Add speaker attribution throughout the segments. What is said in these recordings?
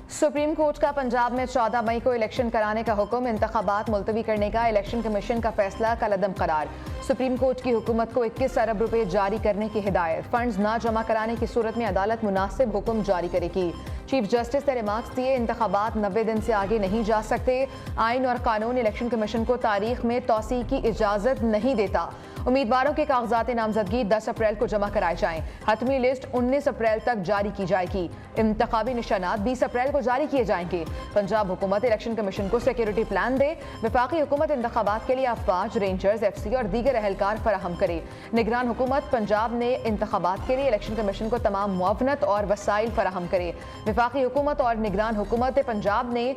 Speaker 1: Supreme court का पंजाब में 14 मई को इलेक्शन कराने का हुक्म, इंतखाबात मुलतवी करने का इलेक्शन कमीशन का फैसला कलअदम करार। सुप्रीम कोर्ट की हुकूमत को 21 अरब रुपए जारी करने की हिदायत, फंड्स ना जमा कराने की सूरत में अदालत मुनासिब हुक्म जारी करेगी। चीफ जस्टिस ने रिमार्क्स दिए, इंतखाबात 90 दिन से आगे नहीं जा सकते। आइन और कानून इलेक्शन कमीशन को तारीख में तोसी की इजाजत नहीं देता। उम्मीदवारों के कागजात नामजदगी 10 अप्रैल को जमा कराए जाएं। हतमी लिस्ट 19 अप्रैल तक जारी की जाएगी। इंतखाबी निशानात 20 अप्रैल को जारी किए जाएंगे। पंजाब हुकूमत इलेक्शन कमीशन को सिक्योरिटी प्लान दे। वफाकी हुकूमत इंतखाबात के लिए अफवाज, रेंजर्स, FC और दीगर एहलकार फराहम करे। निगरान हुकूमत पंजाब ने इंतखाबात के लिए इलेक्शन कमीशन को तमाम मुआवनत और वसाइल फराहम करे। वफाकी हुकूमत और निगरान हुकूमत पंजाब ने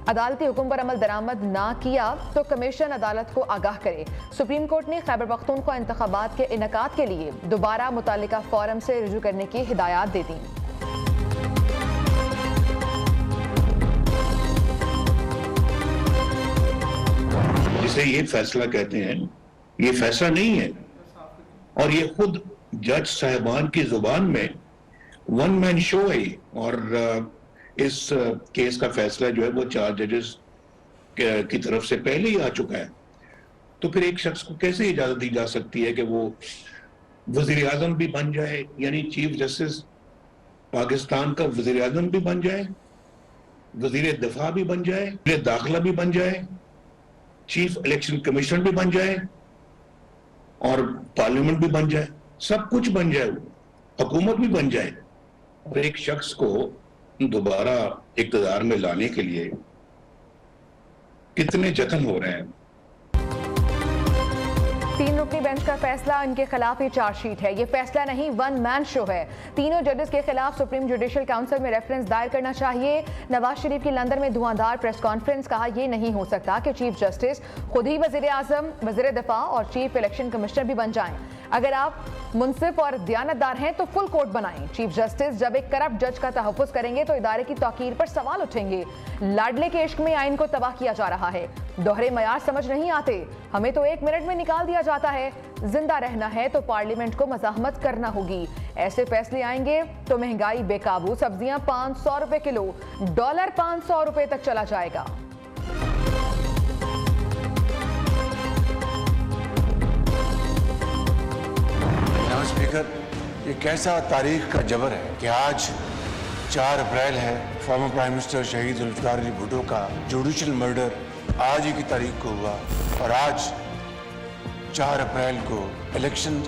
Speaker 1: अदालती हुक्म पर अमल दरामद ना किया तो कमीशन अदालत को आगाह करे। सुप्रीम कोर्ट ने खैबर पख्तूनख्वा इंतखाबात के इनेकाद के लिए दोबारा मुतालिका फोरम से रुजू करने की हिदायत दे दी।
Speaker 2: जिसे ये फैसला कहते हैं, ये फैसला नहीं है और ये खुद जज साहिबान की जुबान में वन मैन शो है। और इस केस का फैसला जो है वो 4 जजेस की तरफ से पहले ही आ चुका है। तो फिर एक शख्स को कैसे इजाजत दी जा सकती है कि वो वजीर आजम भी बन जाए, यानी चीफ जस्टिस पाकिस्तान का वजीर आजम भी बन जाए, वजीर दिफा भी बन जाए, वजीर दाखिला भी बन जाए, चीफ इलेक्शन कमीशनर भी बन जाए और पार्लियामेंट भी बन जाए, सब कुछ बन जाए, हुकूमत भी बन जाए। और एक शख्स को दोबारा इक़्तिदार में लाने के लिए कितने जतन हो रहे हैं।
Speaker 1: 3 रुकनी बेंच का फैसला, इनके खिलाफ ये चार्जशीट है। ये फैसला नहीं, वन मैन शो है। तीनों जजेस के खिलाफ सुप्रीम जुडिशल काउंसिल में रेफरेंस दायर करना चाहिए। नवाज शरीफ की लंदन में धुआंधार प्रेस कॉन्फ्रेंस, कहा यह नहीं हो सकता कि चीफ जस्टिस खुद ही वजीर आजम, वजीर दिफा और चीफ इलेक्शन कमिश्नर भी बन जाएं। अगर आप मुनसिफ और दयानतदार हैं तो फुल कोर्ट बनाएं। चीफ जस्टिस जब एक करप्ट जज का तहफ़्फ़ुज़ करेंगे तो इदारे की तौकीर पर सवाल उठेंगे। लाडले के इश्क में आइन को तबाह किया जा रहा है। दोहरे मयार समझ नहीं आते। हमें तो 1 मिनट में निकाल दिया जाता है। जिंदा रहना है तो पार्लियामेंट को मज़ाहमत करना होगी। ऐसे फैसले आएंगे तो महंगाई बेकाबू, सब्जियां 500 रुपए किलो, डॉलर 500 रुपए तक चला जाएगा।
Speaker 3: स्पीकर, ये कैसा तारीख का जबर है कि आज 4 अप्रैल है, फॉर्मर प्राइम मिनिस्टर शहीद जुल्फ़िकार अली भुट्टो का जुडिशल मर्डर आज ही की तारीख को हुआ। और आज 4 अप्रैल को इलेक्शन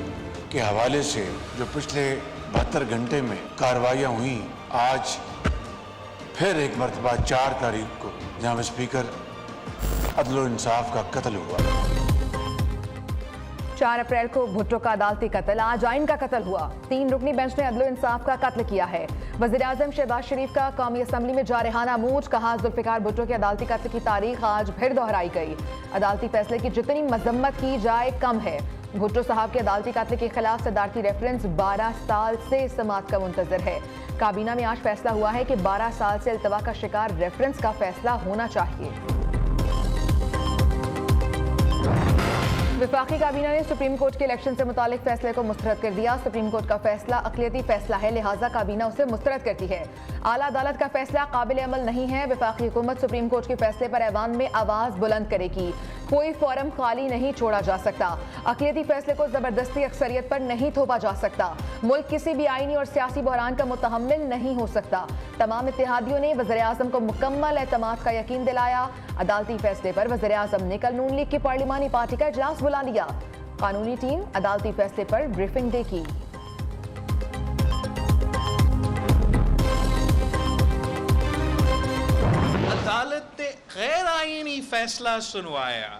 Speaker 3: के हवाले से जो पिछले 72 घंटे में कार्रवाइयाँ हुई, आज फिर एक मरतबा 4 तारीख को जनाब स्पीकर अदल और इंसाफ का कत्ल हुआ।
Speaker 1: 4 अप्रैल को भुट्टो का अदालती कत्ल, आज आइन का कत्ल हुआ। 3 रुकनी बेंच ने अदल इंसाफ का कत्ल किया है। वज़ीर आज़म शहबाज शरीफ का कौमी असम्बली में जारहाना मूड, कहा जुल्फ़िकार भुट्टो के अदालती कत्ल की तारीख आज फिर दोहराई गई। अदालती फैसले की जितनी मजम्मत की जाए कम है। भुट्टो साहब के अदालती कत्ल के खिलाफ सदारती रेफरेंस 12 साल से समाअत का मुंतजर है। काबीना में आज फैसला हुआ है कि 12 साल से इल्तवा का शिकार रेफरेंस का फैसला होना चाहिए। वफाकी काबीना ने सुप्रीम कोर्ट के इलेक्शन से मुतालिक फैसले को मुस्तरद कर दिया। सुप्रीम कोर्ट का फैसला अक़लियती फैसला है, लिहाजा काबीना उसे मुस्तरद करती है। आला अदालत का फैसला काबिल अमल नहीं है। वफाकी हुकूमत सुप्रीम कोर्ट के फैसले पर ऐवान में आवाज बुलंद करेगी। कोई फोरम खाली नहीं छोड़ा जा सकता। अक़लियती फैसले को जबरदस्ती अक्सरियत पर नहीं थोपा जा सकता। मुल्क किसी भी आईनी और सियासी बहरान का मुतहम्मिल नहीं हो सकता। तमाम इत्तेहादियों ने वज़ीर आज़म को मुकम्मल एतमाद का यकीन दिलाया। अदालती फैसले पर वज़ीर आज़म ने कल नून लीग की पार्लिमानी पार्टी का इजलास बुला लिया। कानूनी टीम अदालती फैसले पर ब्रीफिंग देगी।
Speaker 4: अदालत ने गैर आईनी फैसला सुनवाया।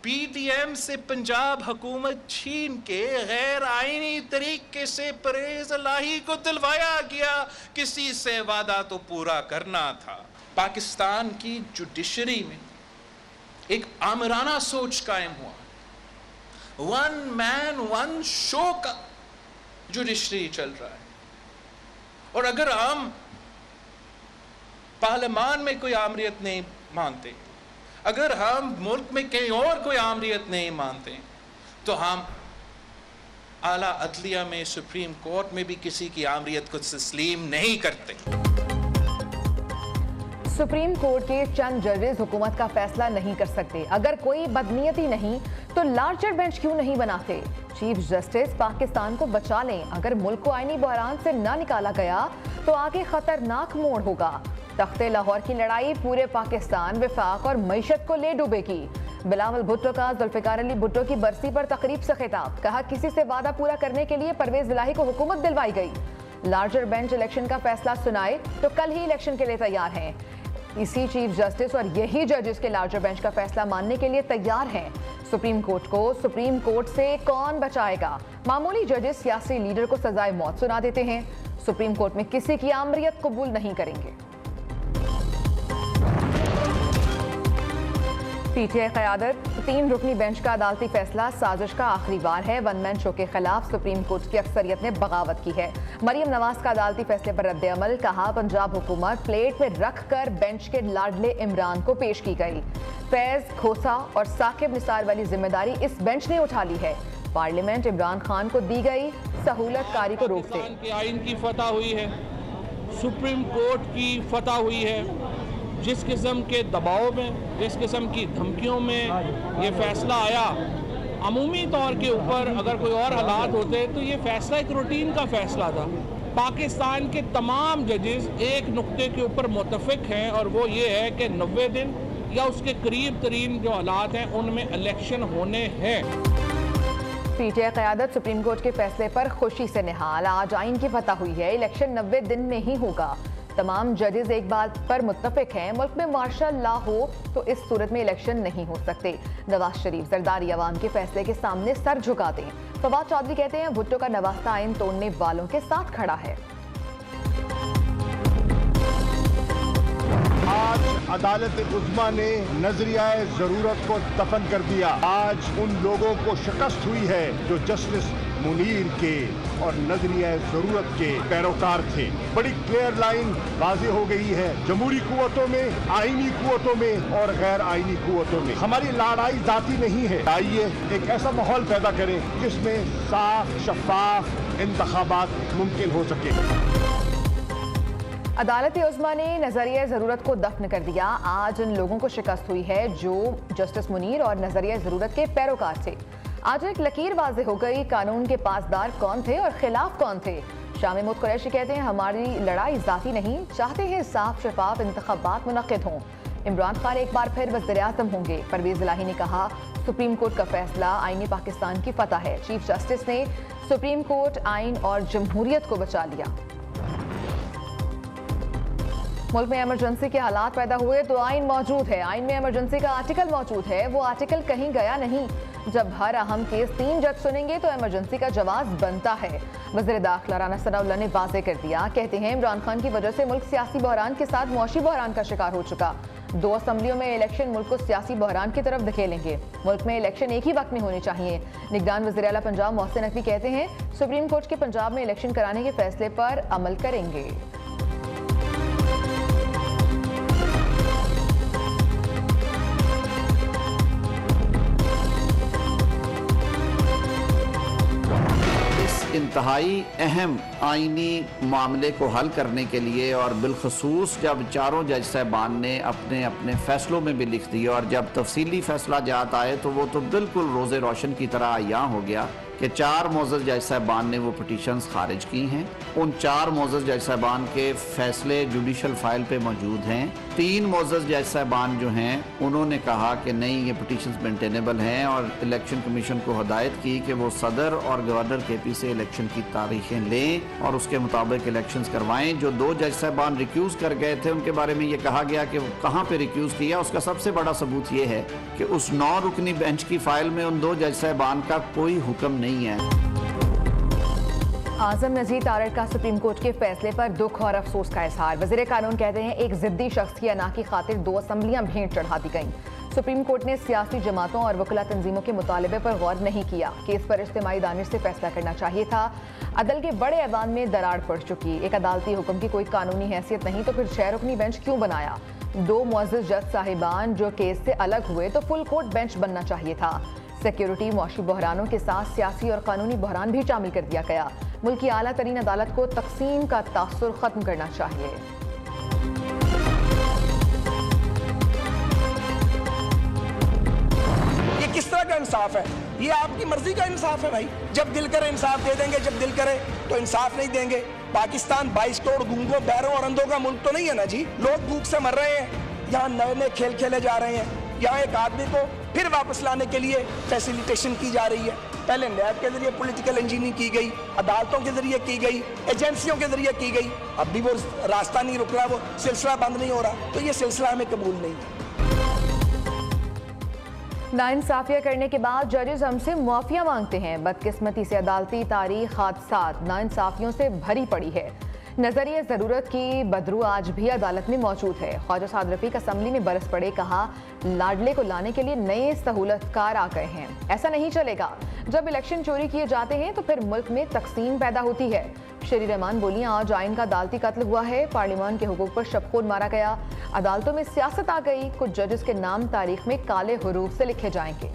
Speaker 4: PTM से पंजाब हुकूमत छीन के गैर आईनी तरीके से परेज इलाही को दिलवाया गया। किसी से वादा तो पूरा करना था। पाकिस्तान की जुडिशरी में एक आमराना सोच कायम हुआ। वन मैन वन शो का जुडिशरी चल रहा है। और अगर हम पार्लियामान में कोई आमरीत नहीं मानते, अगर हम मुल्क में कहीं और कोई आमरीत नहीं मानते, तो हम आला अदलिया में, सुप्रीम कोर्ट में भी किसी की आमरीत को तस्लीम नहीं करते।
Speaker 1: सुप्रीम कोर्ट के चंद जजेस हुकूमत का फैसला नहीं कर सकते। अगर कोई बदनीयती नहीं तो लार्जर बेंच क्यों नहीं बनाते? चीफ जस्टिस पाकिस्तान को बचा लें। अगर मुल्क को आईनी बहरान से ना निकाला गया तो आगे खतरनाक मोड़ होगा। तख्ते लाहौर की लड़ाई पूरे पाकिस्तान, विफाक और मईशत को ले डूबेगी। बिलावल भुट्टो का जुल्फिकार अली भुट्टो की बरसी पर तकरीब से खिताब, कहा किसी से वादा पूरा करने के लिए परवेज इलाही को हुकूमत दिलवाई गई। लार्जर बेंच इलेक्शन का फैसला सुनाए तो कल ही इलेक्शन के लिए तैयार हैं। इसी चीफ जस्टिस और यही जजेस के लार्जर बेंच का फैसला मानने के लिए तैयार हैं। सुप्रीम कोर्ट को सुप्रीम कोर्ट से कौन बचाएगा? मामूली जजेस सियासी लीडर को सजाए मौत सुना देते हैं। सुप्रीम कोर्ट में किसी की आमरीत कबूल नहीं करेंगे। पीटीआई क़यादत 3 रुकनी बेंच का अदालती फैसला साजिश का आखिरी वार है। वन मैन शो के खिलाफ सुप्रीम कोर्ट की अक्सरियत ने बगावत की है। मरियम नवाज का अदालती फैसले पर रद्द अमल, कहा पंजाब हुकूमत प्लेट में रख कर बेंच के लाडले इमरान को पेश की गई। फैज, खोसा और साकिब निसार वाली जिम्मेदारी इस बेंच ने उठा ली है। पार्लियामेंट इमरान खान को दी गई सहूलत कारी को रोक दे।
Speaker 5: के आइन की फतह हुई है, सुप्रीम कोर्ट की फतह हुई है। जिस किस्म के दबाव में, जिस किस्म की धमकियों में ये फैसला आया, अमूमी तौर के ऊपर अगर कोई और हालात होते तो ये फैसला एक रूटीन का फैसला था। पाकिस्तान के तमाम जजेस एक नुक्ते के ऊपर मुत्तफिक हैं और वो ये है कि 90 दिन या उसके करीब तरीन जो हालात हैं उनमें इलेक्शन होने हैं।
Speaker 1: पीटीआई क़यादत सुप्रीम कोर्ट के फैसले पर खुशी से निहाल। आज आइन की फतह हुई है, इलेक्शन 90 दिन में ही होगा। तमाम जजेस एक बात पर मुत्तफिक हैं, मुल्क में मार्शल लॉ हो तो इस सूरत में इलेक्शन नहीं हो सकते। नवाज शरीफ जरदारी अवाम के फैसले के सामने सर झुका दें। फवाद चौधरी कहते हैं भुट्टो का नवास्ता आइन तोड़ने वालों के साथ खड़ा है।
Speaker 6: आज अदालत उज़्मा ने नजरिया जरूरत को दफन कर दिया। आज उन लोगों को शिकस्त हुई है जो जस्टिस मुनीर के और नजरिया जरूरत के पैरोकार थे। बड़ी क्लियर लाइन वाज़ेह हो गई है। जमहूरी कुव्वतों में, आईनी कुव्वतों में और गैर आईनी कुव्वतों में हमारी लड़ाई जाती नहीं है। आइए एक ऐसा माहौल पैदा करें जिसमें साफ शफाफ इंतखाबात मुमकिन हो सके।
Speaker 1: अदालत उज़्मा ने नजरिया ज़रूरत को दफन कर दिया। आज इन लोगों को शिकस्त हुई है जो जस्टिस मुनीर और नजरिया ज़रूरत के पैरोकार थे। आज एक लकीर वाज़ेह हो गई, कानून के पासदार कौन थे और खिलाफ कौन थे। शाह महमूद कुरैशी कहते हैं हमारी लड़ाई जाती नहीं, चाहते हैं साफ शफाफ इंतखाबात मुनक़िद हों। इमरान खान एक बार फिर वज़ीर आज़म होंगे। परवेज इलाही ने कहा सुप्रीम कोर्ट का फैसला आईनी पाकिस्तान की फतह है। चीफ जस्टिस ने सुप्रीम कोर्ट आइन और जमहूरियत को बचा लिया। मुल्क में इमरजेंसी के हालात पैदा हुए तो आइन मौजूद है। आइन में इमरजेंसी का आर्टिकल मौजूद है, वो आर्टिकल कहीं गया नहीं। जब हर अहम केस 3 जज सुनेंगे तो इमरजेंसी का जवाब बनता है। वज़ीर दाखिला राना सनाउल्लाह ने वाज़ेह कर दिया। कहते हैं इमरान खान की वजह से मुल्क सियासी बहरान के साथ मुआशी बहरान का शिकार हो चुका। 2 असम्बलियों में इलेक्शन मुल्क को सियासी बहरान की तरफ धकेलेंगे। मुल्क में इलेक्शन एक ही वक्त में होने चाहिए। निगरान वज़ीर आला पंजाब मोहसिन नकवी कहते हैं सुप्रीम कोर्ट के पंजाब में इलेक्शन कराने के फैसले पर अमल करेंगे।
Speaker 7: इंतहाई अहम आइनी मामले को हल करने के लिए और बिलखसूस जब चारों जज साहबान ने अपने अपने फैसलों में भी लिख दिया और जब तफसीली फैसला जात आए तो वो तो बिल्कुल रोज़े रोशन की तरह आया हो गया कि 4 मोअज़्ज़ज़ जज साहबान ने वो पटिशन्स खारिज की हैं। उन 4 मोअज़्ज़ज़ जज साहबान के फैसले जुडिशल फाइल पे मौजूद हैं। 3 मोअज़्ज़ज़ जज साहबान जो हैं उन्होंने कहा कि नहीं ये पटिशन्स मेंटेनेबल हैं और इलेक्शन कमीशन को हदायत की कि वो सदर और गवर्नर KP से इलेक्शन की तारीखें लें और उसके मुताबिक इलेक्शंस करवाएं। जो 2 जज साहबान रिक्यूज़ कर गए थे उनके बारे में ये कहा गया कि वो कहाँ पर रिक्यूज़ किया। उसका सबसे बड़ा सबूत ये है कि उस 9 रुकनी बेंच की फाइल में उन 2 जज साहबान का कोई हुक्म नहीं है।
Speaker 1: आजम नज़ीर तारड़ का सुप्रीम कोर्ट के फैसले पर दुख और अफसोस का इजहार। वज़ीर कानून कहते हैं एक जिद्दी शख्स की अना की खातिर 2 असम्बलियां भेंट चढ़ा दी गईं। सुप्रीम कोर्ट ने सियासी जमातों और वकला तंजीमों के मुतालबे पर गौर नहीं किया। केस पर इज्तिमाई दानिश से फैसला करना चाहिए था। अदल के बड़े ऐवान में दरार पड़ चुकी। एक अदालती हुक्म की कोई कानूनी हैसियत नहीं तो फिर 6 रुकनी बेंच क्यों बनाया? 2 मुअज़्ज़ज़ जज साहिबान जो केस से अलग हुए तो फुल कोर्ट बेंच बनना चाहिए था। सिक्योरिटी, मुआशी बहरानों के साथ सियासी और कानूनी बहरान भी शामिल कर दिया गया। मुल्क की आला तरीन अदालत को तकसीम का तासुर खत्म करना चाहिए।
Speaker 8: इंसाफ है, ये आपकी मर्जी का इंसाफ है भाई। जब दिल करे इंसाफ दे देंगे, जब दिल करे तो इंसाफ नहीं देंगे। पाकिस्तान 22 करोड़ गूंगों, बहरों और अंधों का मुल्क तो नहीं है ना जी। लोग भूख से मर रहे हैं, यहाँ नए नए खेल खेले जा रहे हैं। यहाँ एक आदमी को फिर वापस लाने के लिए फैसिलिटेशन की जा रही है। पहले नैब के जरिए पॉलिटिकल इंजीनियरिंग की गई, अदालतों के जरिए की गई, एजेंसियों के जरिए की गई। अब भी वो रास्ता नहीं रुक रहा, वो सिलसिला बंद नहीं हो रहा। तो ये सिलसिला हमें कबूल नहीं है।
Speaker 1: नाइंसाफिया करने के बाद जजेस हमसे मुआफिया मांगते हैं। बदकिस्मती से अदालती तारीख हादसात नाइंसाफियों से भरी पड़ी है। नजरिए ज़रूरत की बदरू आज भी अदालत में मौजूद है। ख्वाजा साद रफीक असम्बली में बरस पड़े, कहा लाडले को लाने के लिए नए सहूलतकार आ गए हैं। ऐसा नहीं चलेगा। जब इलेक्शन चोरी किए जाते हैं तो फिर मुल्क में तकसीम पैदा होती है। शरी रहमान बोली, आज आइन का अदालती कत्ल हुआ है, पार्लियामान के हुकूक पर शबखोर मारा गया, अदालतों में सियासत आ गई, कुछ जजेस के नाम तारीख में काले हरूफ से लिखे जाएंगे।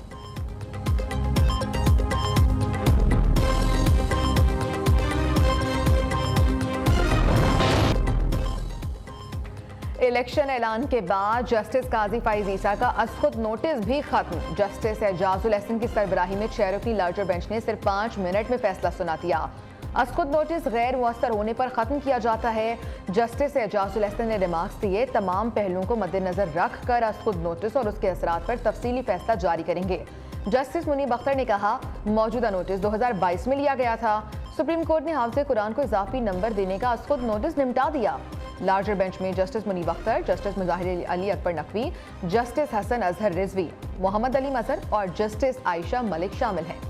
Speaker 1: इलेक्शन ऐलान के बाद जस्टिस काजी फाइज ईसा का अज़खुद नोटिस भी खत्म। जस्टिस एजाजुल एहसन की सरबराही में 6 रुकनी लार्जर बेंच ने सिर्फ 5 मिनट में फैसला सुना दिया। अज़खुद नोटिस गैर मुअस्सर होने पर खत्म किया जाता है। जस्टिस एजाजुल एहसन ने रिमार्क्स दिए, तमाम पहलुओं को मद्देनजर रख कर अज़खुद नोटिस और उसके असरात पर तफसीली फैसला जारी करेंगे। जस्टिस मुनीब अख्तर ने कहा, मौजूदा नोटिस 2022 में लिया गया था। सुप्रीम कोर्ट ने हाफ़िज़ कुरान को इजाफी नंबर देने का अज़खुद नोटिस निपटा दिया। लार्जर बेंच में justice Munib Akhtar, justice Mujahir Ali Akbar Naqvi, justice Hasan Azhar Rizvi, Mohammad Ali Mazhar और जस्टिस आयशा मलिक शामिल हैं।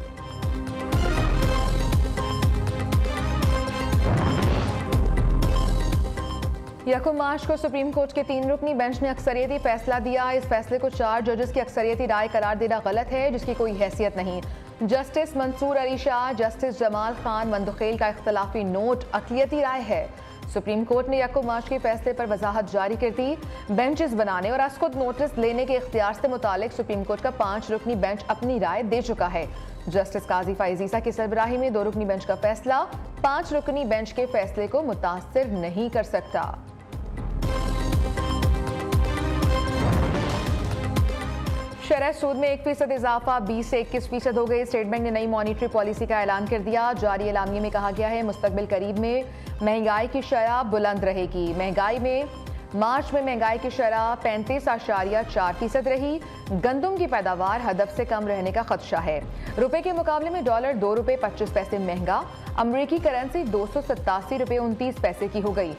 Speaker 1: यकम मार्च को सुप्रीम कोर्ट के 3 रुकनी बेंच ने अक्सरियती फैसला दिया। इस फैसले को 4 जजेस की अक्सरियती राय करार देना गलत है, जिसकी कोई हैसियत नहीं। जस्टिस मंसूर अली शाह, जस्टिस जमाल खान मंदखेल का इख्तलाफी नोट अक़लियती राय है। सुप्रीम कोर्ट ने यकम मार्च के फैसले पर वजाहत जारी कर दी। बेंचेस बनाने और अज़खुद नोटिस लेने के इख्तियार से मुतालिक सुप्रीम कोर्ट का 5 रुकनी बेंच अपनी राय दे चुका है। जस्टिस काजी फाइज ईसा की सरबराही में 2 रुकनी बेंच का फैसला 5 रुकनी बेंच के फैसले को मुतासिर नहीं कर सकता। शरह सूद में 1% इजाफा 20 से 21% हो गई। स्टेट बैंक ने नई मॉनिटरी पॉलिसी का ऐलान कर दिया। जारी एलामिये में कहा गया है, मुस्तकबिल करीब में महंगाई की शरह बुलंद रहेगी। महंगाई में मार्च में महंगाई की शरह 35.4% रही। गंदम की पैदावार हदफ से कम रहने का खदशा है। रुपए के मुकाबले में डॉलर 2 रुपए 25 पैसे महंगा। अमरीकी करेंसी 287 रुपए 29 पैसे की हो गई।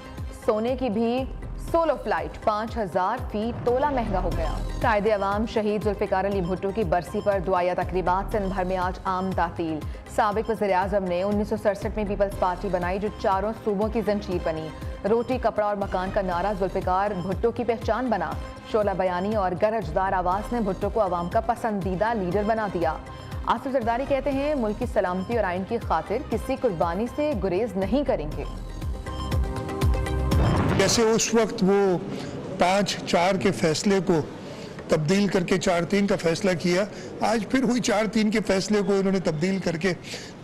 Speaker 1: सोने की भी सोलो फ्लाइट 5000 फीट तोला महंगा हो गया। कायदे अवाम शहीद जुल्फ़िकार अली भुट्टो की बरसी पर दुआया तकरीबात सिंध भर में आज आम तातील। साबिक वज़ीर-ए-आज़म ने 1967 में पीपल्स पार्टी बनाई, जो चारों सूबों की जंजीर बनी। रोटी, कपड़ा और मकान का नारा जुल्फ़िकार भुट्टो की पहचान बना। शोला बयानी और गरजदार आवाज़ ने भुट्टो को अवाम का पसंदीदा लीडर बना दिया। आसिफ जरदारी कहते हैं, मुल्क की सलामती और आइन की खातिर किसी कुर्बानी से गुरेज नहीं करेंगे।
Speaker 9: जैसे उस वक्त वो 5-4 के फैसले को तब्दील करके 4-3 का फैसला किया, आज फिर हुई 4-3 के फैसले को इन्होंने तब्दील करके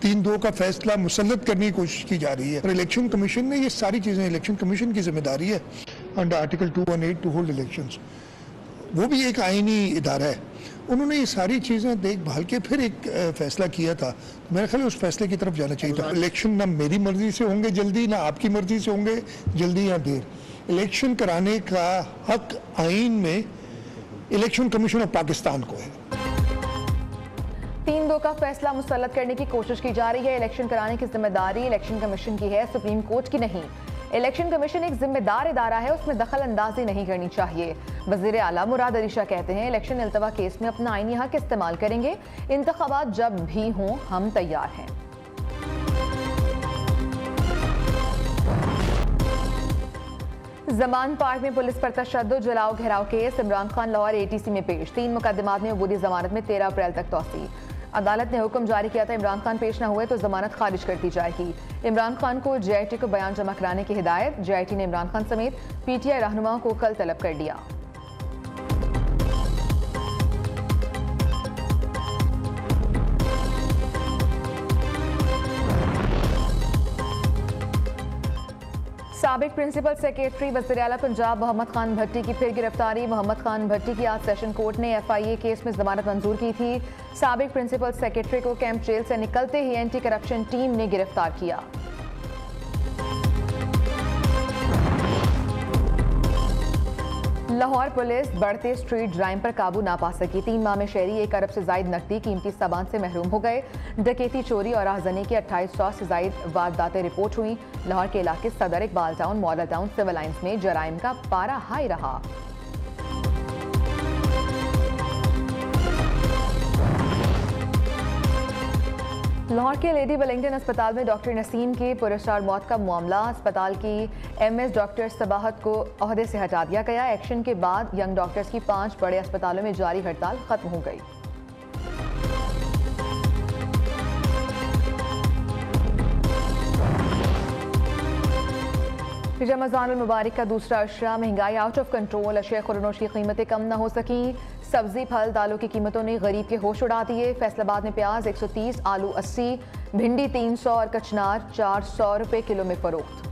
Speaker 9: 3-2 का फैसला मुसल्लत करने की कोशिश की जा रही है। और इलेक्शन कमीशन ने ये सारी चीज़ें, इलेक्शन कमीशन की जिम्मेदारी है under article 218 to hold elections. वो भी एक आईनी इदारा है। उन्होंने ये सारी चीज़ें देखभाल के फिर एक फैसला किया था। मेरे ख्याल उस फैसले की तरफ जाना चाहिए था। इलेक्शन ना मेरी मर्जी से होंगे जल्दी, ना आपकी मर्जी से होंगे जल्दी या देर। इलेक्शन कराने का हक आइन में इलेक्शन कमीशन ऑफ पाकिस्तान को है।
Speaker 1: 3-2 का फैसला मुसल्लत करने की कोशिश की जा रही है। इलेक्शन कराने की जिम्मेदारी इलेक्शन कमीशन की है, सुप्रीम कोर्ट की नहीं। इलेक्शन कमीशन एक जिम्मेदार इदारा है, उसमें दखल अंदाजी नहीं करनी चाहिए। वज़ीर आला मुराद अली शाह कहते हैं, इलेक्शन इल्तवा केस में अपना आईनी हक इस्तेमाल करेंगे। इंतखाबात जब भी हों हम तैयार हैं। जमान पार्क में पुलिस पर तशद्दुद जलाओ घेराव केस। इमरान खान लाहौर ATC में पेश। 3 मुकदमात में अबूदी जमानत में 13 अप्रैल तक तौसी। अदालत ने हुक्म जारी किया था, इमरान खान पेश न हुए तो जमानत खारिज कर दी जाएगी। इमरान खान को JIT को बयान जमा कराने की हिदायत। JIT ने इमरान खान समेत PTI रहनुमाओं को कल तलब कर दिया। साबिक प्रिंसिपल सेक्रेटरी वज़ीर आला पंजाब मोहम्मद खान भट्टी की फिर गिरफ्तारी। मोहम्मद खान भट्टी की आज सेशन कोर्ट ने FIA केस में जमानत मंजूर की थी। साबिक प्रिंसिपल सेक्रेटरी को कैंप जेल से निकलते ही एंटी करप्शन टीम ने गिरफ्तार किया। लाहौर पुलिस बढ़ते स्ट्रीट ड्राइम पर काबू ना पा सकी। 3 माह में शहरी 1 अरब से जायद नकदी कीमती सामान से महरूम हो गए। डकैती, चोरी और राहजनी की 2800 से जायद वारदातें रिपोर्ट हुई। लाहौर के इलाके Sadar Iqbal town, model town, civil lines में जराइम का पारा हाई रहा। लाहौर के लेडी वेलिंगटन अस्पताल में डॉक्टर नसीम की पुरस्कार मौत का मामला। अस्पताल की MS डॉक्टर सबाहत को ओहदे से हटा दिया गया। एक्शन के बाद यंग डॉक्टर्स की 5 बड़े अस्पतालों में जारी हड़ताल खत्म हो गई। रमज़ानुल मुबारक का दूसरा अशरा, महंगाई आउट ऑफ कंट्रोल। अशिया खुरनोश की कीमतें कम न हो सकी। सब्जी, फल, दालों की कीमतों ने गरीब के होश उड़ा दिए। फैसलाबाद में प्याज 130, आलू 80, भिंडी 300 और कचनार 400 रुपए किलो में फरोख्त।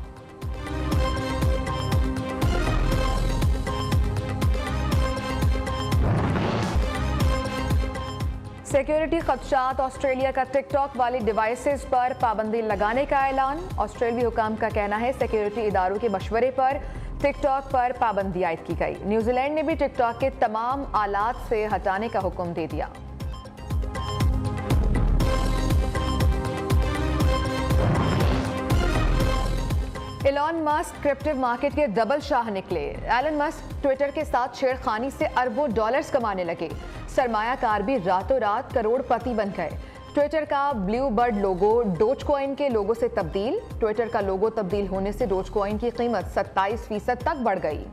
Speaker 1: सिक्योरिटी खदशात। ऑस्ट्रेलिया का टिकटॉक वाली डिवाइसेस पर पाबंदी लगाने का ऐलान। ऑस्ट्रेलियाई हुकाम का कहना है सिक्योरिटी इदारों के मशवरे पर टिकटॉक पर पाबंदी आयद की गई। न्यूजीलैंड ने भी टिकटॉक के तमाम आलात से हटाने का हुक्म दे दिया। एलन मस्क क्रिप्टो मार्केट के डबल शाह निकले। एलन मस्क ट्विटर के साथ छेड़खानी से अरबों डॉलर्स कमाने लगे। सरमायाकार भी रातों रात करोड़पति बन गए। ट्विटर का ब्लू बर्ड लोगो डोज कॉइन के लोगो से तब्दील। ट्विटर का लोगो तब्दील होने से डोज कॉइन की कीमत 27% तक बढ़ गई।